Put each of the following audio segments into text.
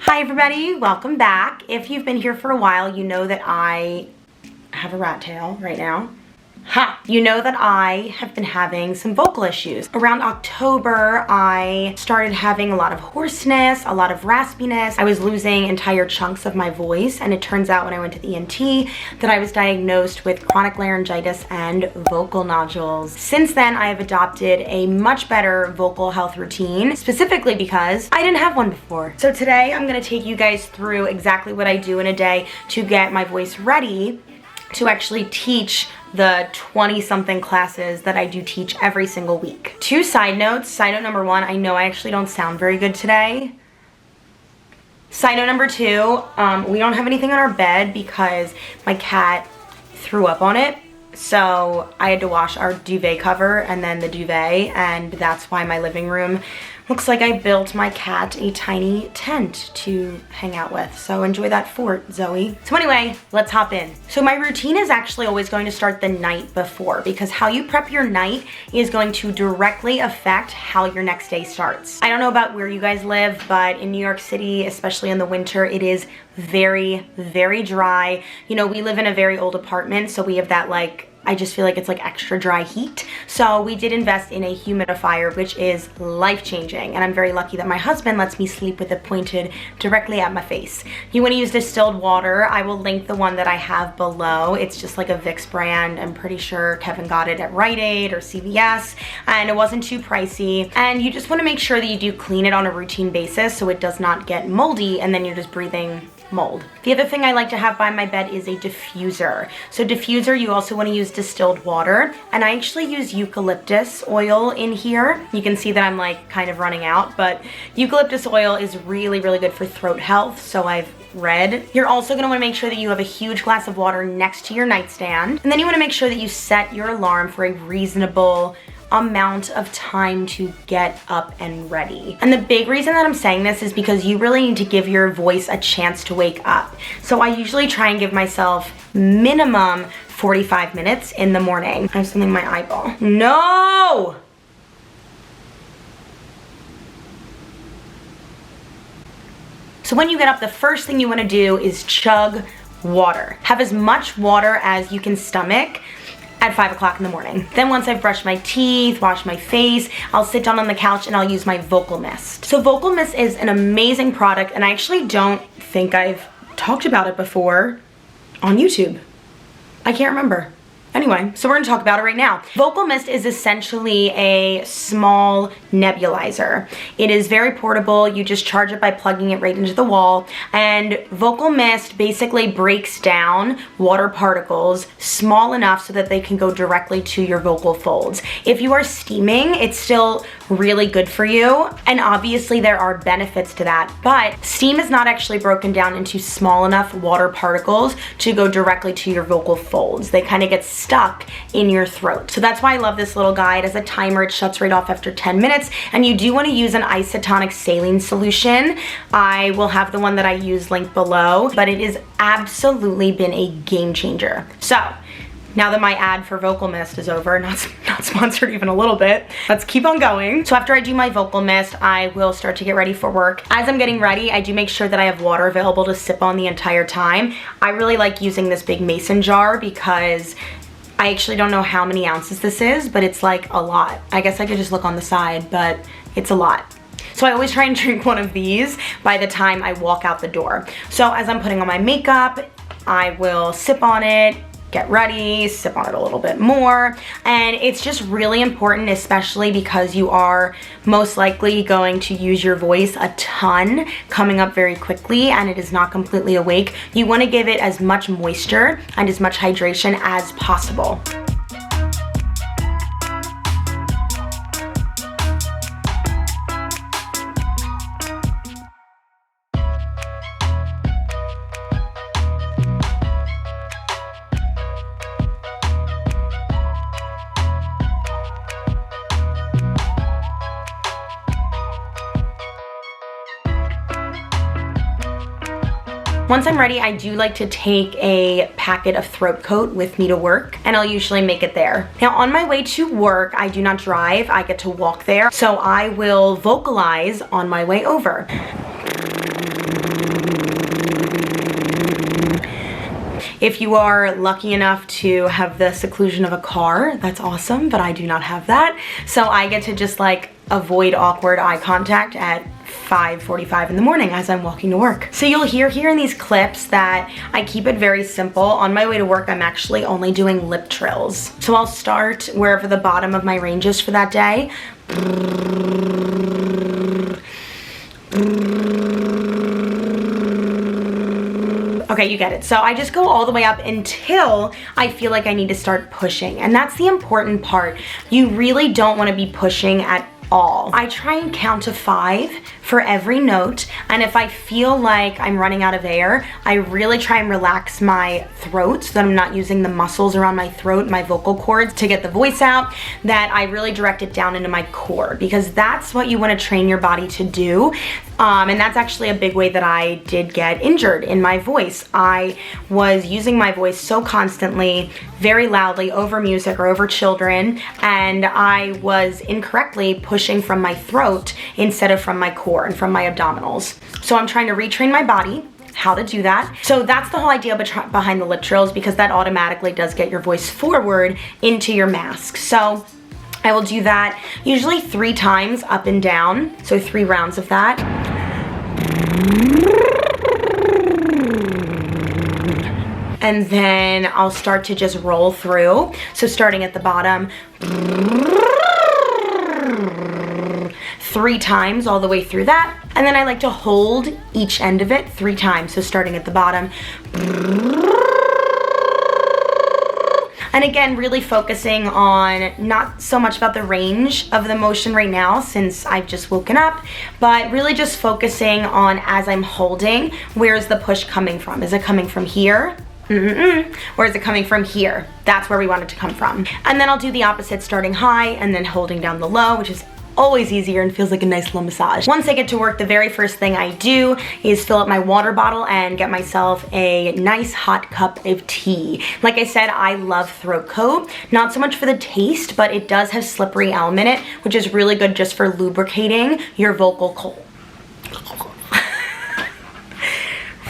Hi everybody, welcome back. If you've been here for a while, you know that I have a rat tail right now. You know that I have been having some vocal issues. Around October, I started having a lot of hoarseness, a lot of raspiness. I was losing entire chunks of my voice, and it turns out when I went to the ENT that I was diagnosed with chronic laryngitis and vocal nodules. Since then, I have adopted a much better vocal health routine, specifically because I didn't have one before. So today, I'm gonna take you guys through exactly what I do in a day to get my voice ready to actually teach the 20-something classes that I do teach every single week. Two side notes. Side note number one, I know I actually don't sound very good today. Side note number two, we don't have anything on our bed because my cat threw up on it. So I had to wash our duvet cover and then the duvet, and that's why my living room looks like I built my cat a tiny tent to hang out with. So enjoy that fort, Zoe. So anyway, let's hop in. So my routine is actually always going to start the night before, because how you prep your night is going to directly affect how your next day starts. I don't know about where you guys live, but in New York City, especially in the winter, it is very, very dry. You know, we live in a very old apartment, so we have that I just feel like it's like extra dry heat. So we did invest in a humidifier, which is life-changing. And I'm very lucky that my husband lets me sleep with it pointed directly at my face. You wanna use distilled water. I will link the one that I have below. It's just like a Vicks brand. I'm pretty sure Kevin got it at Rite Aid or CVS, and it wasn't too pricey. And you just wanna make sure that you do clean it on a routine basis so it does not get moldy and then you're just breathing mold. The other thing I like to have by my bed is a diffuser. So diffuser, you also want to use distilled water, and I actually use eucalyptus oil in here. You can see that I'm like kind of running out, but eucalyptus oil is really, really good for throat health, so I've read. You're also going to want to make sure that you have a huge glass of water next to your nightstand, and then you want to make sure that you set your alarm for a reasonable amount of time to get up and ready. And the big reason that I'm saying this is because you really need to give your voice a chance to wake up. So I usually try and give myself minimum 45 minutes in the morning. I have something in my eyeball. No! So when you get up, the first thing you want to do is chug water. Have as much water as you can stomach at 5 o'clock in the morning. Then once I've brushed my teeth, washed my face, I'll sit down on the couch and I'll use my vocal mist. So vocal mist is an amazing product, and I actually don't think I've talked about it before on YouTube. I can't remember. Anyway, so we're gonna talk about it right now. Vocal mist is essentially a small nebulizer. It is very portable. You just charge it by plugging it right into the wall. And vocal mist basically breaks down water particles small enough so that they can go directly to your vocal folds. If you are steaming, it's still really good for you. And obviously there are benefits to that, but steam is not actually broken down into small enough water particles to go directly to your vocal folds. They kind of get stuck in your throat. So that's why I love this little guy. It has a timer. It shuts right off after 10 minutes. And you do want to use an isotonic saline solution. I will have the one that I use linked below, but it has absolutely been a game changer. So now that my ad for vocal mist is over, not sponsored even a little bit, let's keep on going. So after I do my vocal mist, I will start to get ready for work. As I'm getting ready, I do make sure that I have water available to sip on the entire time. I really like using this big mason jar because I actually don't know how many ounces this is, but it's like a lot. I guess I could just look on the side, but it's a lot. So I always try and drink one of these by the time I walk out the door. So as I'm putting on my makeup, I will sip on it, get ready, sip on it a little bit more. And it's just really important, especially because you are most likely going to use your voice a ton coming up very quickly and it is not completely awake. You want to give it as much moisture and as much hydration as possible. Once I'm ready, I do like to take a packet of throat coat with me to work, and I'll usually make it there. Now on my way to work, I do not drive, I get to walk there, so I will vocalize on my way over. If you are lucky enough to have the seclusion of a car, that's awesome, but I do not have that. So I get to just like avoid awkward eye contact at 5:45 in the morning as I'm walking to work. So you'll hear here in these clips that I keep it very simple. On my way to work, I'm actually only doing lip trills. So I'll start wherever the bottom of my range is for that day. Okay, you get it. So I just go all the way up until I feel like I need to start pushing. And that's the important part. You really don't want to be pushing at all. I try and count to 5 for every note, and if I feel like I'm running out of air, I really try and relax my throat so that I'm not using the muscles around my throat, my vocal cords to get the voice out, that I really direct it down into my core, because that's what you want to train your body to do. And that's actually a big way that I did get injured in my voice. I was using my voice so constantly, very loudly, over music or over children, and I was incorrectly pushing from my throat instead of from my core and from my abdominals. So I'm trying to retrain my body how to do that. So that's the whole idea behind the lip trills, because that automatically does get your voice forward into your mask. So I will do that usually 3 times up and down, so 3 rounds of that. And then I'll start to just roll through. So starting at the bottom, 3 times all the way through that. And then I like to hold each end of it 3 times. So starting at the bottom. And again, really focusing on not so much about the range of the motion right now since I've just woken up, but really just focusing on, as I'm holding, where's the push coming from? Is it coming from here? Or is it coming from here? That's where we want it to come from. And then I'll do the opposite, starting high and then holding down the low, which is always easier and feels like a nice little massage. Once I get to work, the very first thing I do is fill up my water bottle and get myself a nice hot cup of tea. Like I said, I love throat coat, not so much for the taste, but it does have slippery elm in it, which is really good just for lubricating your vocal cords.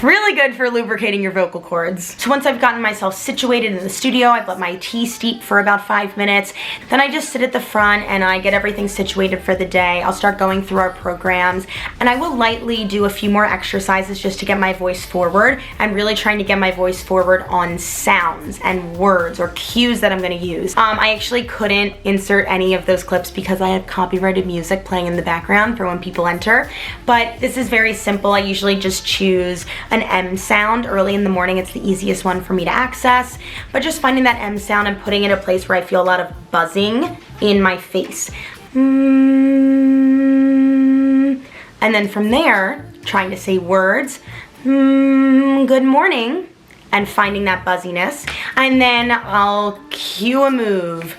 Really good for lubricating your vocal cords. So once I've gotten myself situated in the studio, I've let my tea steep for about 5 minutes. Then I just sit at the front and I get everything situated for the day. I'll start going through our programs, and I will lightly do a few more exercises just to get my voice forward, and really trying to get my voice forward on sounds and words or cues that I'm gonna use. I actually couldn't insert any of those clips because I have copyrighted music playing in the background for when people enter, but this is very simple. I usually just choose an M sound early in the morning. It's the easiest one for me to access, but just finding that M sound and putting it in a place where I feel a lot of buzzing in my face. And then from there, trying to say words, good morning, and finding that buzziness. And then I'll cue a move.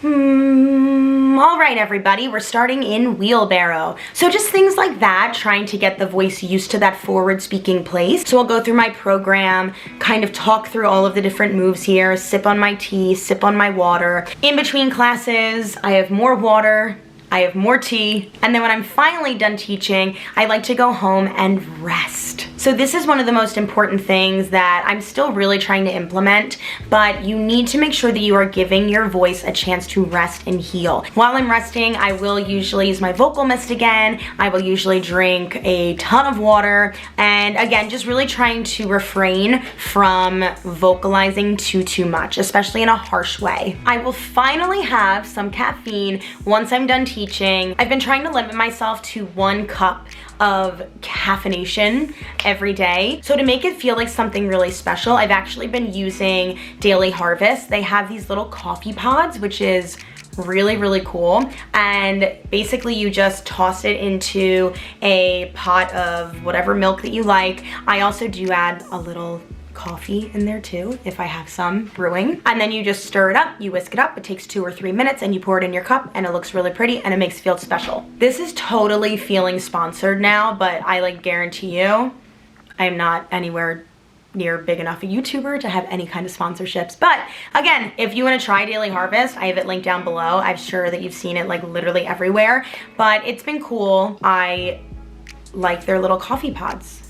All right, everybody, we're starting in wheelbarrow. So just things like that, trying to get the voice used to that forward speaking place. So I'll go through my program, kind of talk through all of the different moves here, sip on my tea, sip on my water. In between classes, I have more water, I have more tea, and then when I'm finally done teaching, I like to go home and rest. So this is one of the most important things that I'm still really trying to implement, but you need to make sure that you are giving your voice a chance to rest and heal. While I'm resting, I will usually use my vocal mist again. I will usually drink a ton of water, and again, just really trying to refrain from vocalizing too much, especially in a harsh way. I will finally have some caffeine once I'm done teaching. I've been trying to limit myself to 1 cup of caffeination every day. So to make it feel like something really special, I've actually been using Daily Harvest. They have these little coffee pods, which is really cool, and basically you just toss it into a pot of whatever milk that you like. I also do add a little coffee in there too, if I have some brewing. And then you just stir it up, you whisk it up, it takes 2 or 3 minutes, and you pour it in your cup, and it looks really pretty, and it makes it feel special. This is totally feeling sponsored now, but I like guarantee you, I'm not anywhere near big enough a YouTuber to have any kind of sponsorships. But again, if you want to try Daily Harvest, I have it linked down below. I'm sure that you've seen it like literally everywhere, but it's been cool. I like their little coffee pods.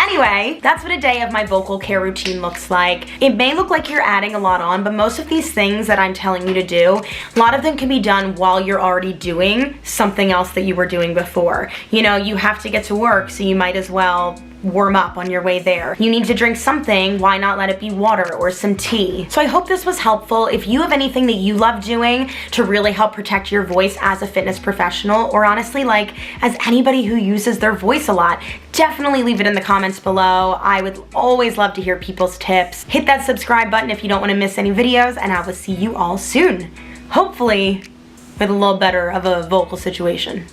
Anyway, that's what a day of my vocal care routine looks like. It may look like you're adding a lot on, but most of these things that I'm telling you to do, a lot of them can be done while you're already doing something else that you were doing before. You know, you have to get to work, so you might as well warm up on your way there. You need to drink something, why not let it be water or some tea? So I hope this was helpful. If you have anything that you love doing to really help protect your voice as a fitness professional, or honestly like as anybody who uses their voice a lot, definitely leave it in the comments below. I would always love to hear people's tips. Hit that subscribe button if you don't want to miss any videos, and I will see you all soon. Hopefully with a little better of a vocal situation.